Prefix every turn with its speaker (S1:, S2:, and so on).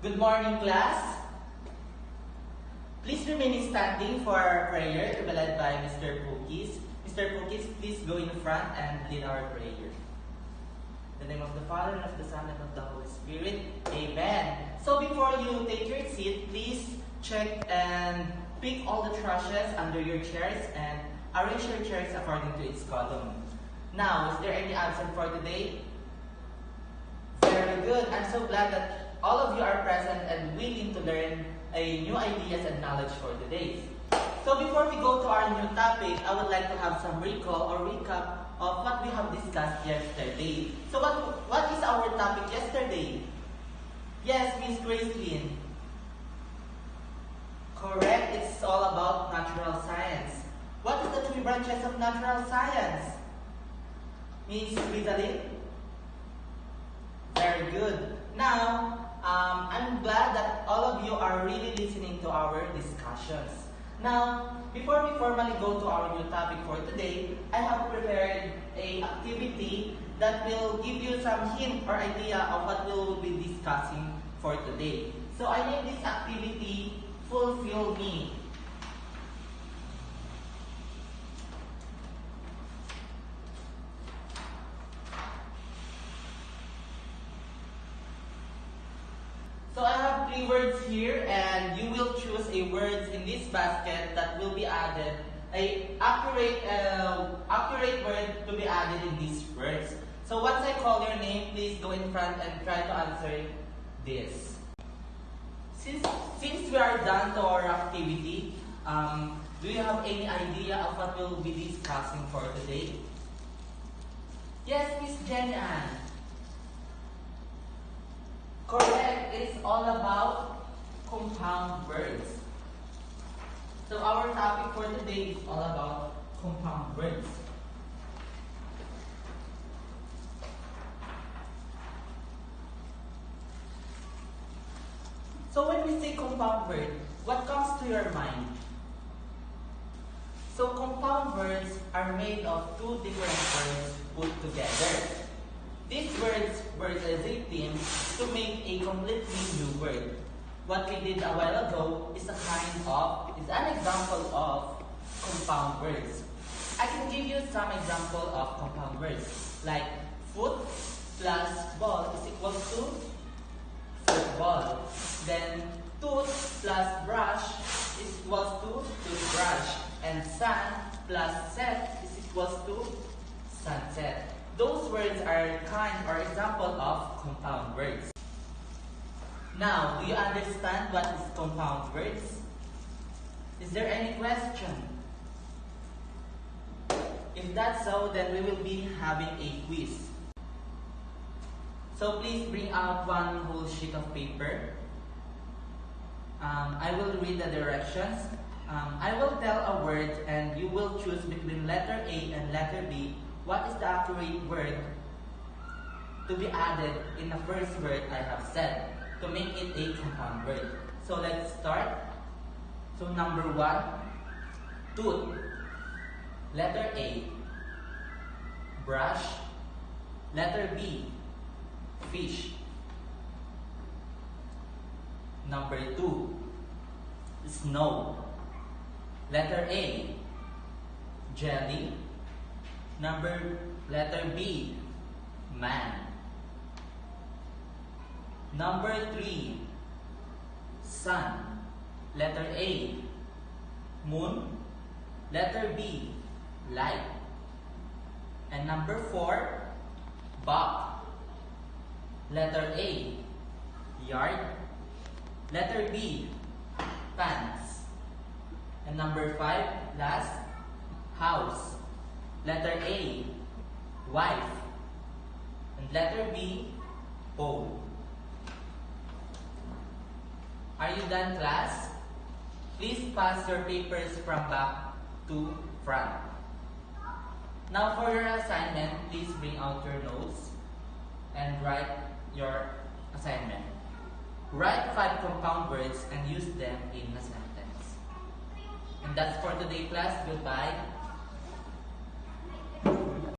S1: Good morning, class. Please remain standing for our prayer to be led by Mr. Pukis. Mr. Pukis, please go in front and lead our prayer. In the name of the Father, and of the Son, and of the Holy Spirit. Amen. So before you take your seat, please check and pick all the trashes under your chairs and arrange your chairs according to its column. Now, is there any absent for today? Very good. I'm so glad that all of you are present and willing to learn new ideas and knowledge for today. So before we go to our new topic, I would like to have some recall or recap of what we have discussed yesterday. So what is our topic yesterday? Yes, Miss Gracelyn. Correct, it's all about natural science. What is the three branches of natural science? Miss Rizalyn? Very good. Now, I'm glad that all of you are really listening to our discussions. Now, before we formally go to our new topic for today, I have prepared an activity that will give you some hint or idea of what we will be discussing for today. So I named this activity, Fulfill Me. So I have three words here, and you will choose a words in this basket that will be added, a accurate word to be added in these words. So once I call your name, please go in front and try to answer this. Since we are done to our activity, do you have any idea of what we'll be discussing for today? Yes, Miss Jenny Ann. Correct, it's all about compound words. So our topic for today is all about compound words. So when we say compound word, what comes to your mind? So compound words are made of two different words put together. These words were as a team to make a completely new word. What we did a while ago is an example of compound words. I can give you some example of compound words, like foot plus ball is equal to football. Then tooth plus brush is equal to toothbrush. And sun plus set is equal to sunset. Those words are kind or example of compound words. Now, do you understand what is compound words? Is there any question? If that's so, then we will be having a quiz. So please bring out one whole sheet of paper. I will read the directions. I will tell a word and you will choose between letter A and letter B. What is the accurate word to be added in the first word I have said to make it a compound word? So let's start. So number 1, tooth. Letter A, brush. Letter B, fish. Number 2, snow. Letter A, jelly. Letter B, man. Number 3, sun. Letter A, moon. Letter B, light. And number 4, buck. Letter A, yard. Letter B, pants. And number 5, last, house. Letter A, wife. And letter B, pole. Are you done, class? Please pass your papers from back to front. Now for your assignment, please bring out your notes and write your assignment. Write 5 compound words and use them in a sentence. And that's for today, class. Goodbye.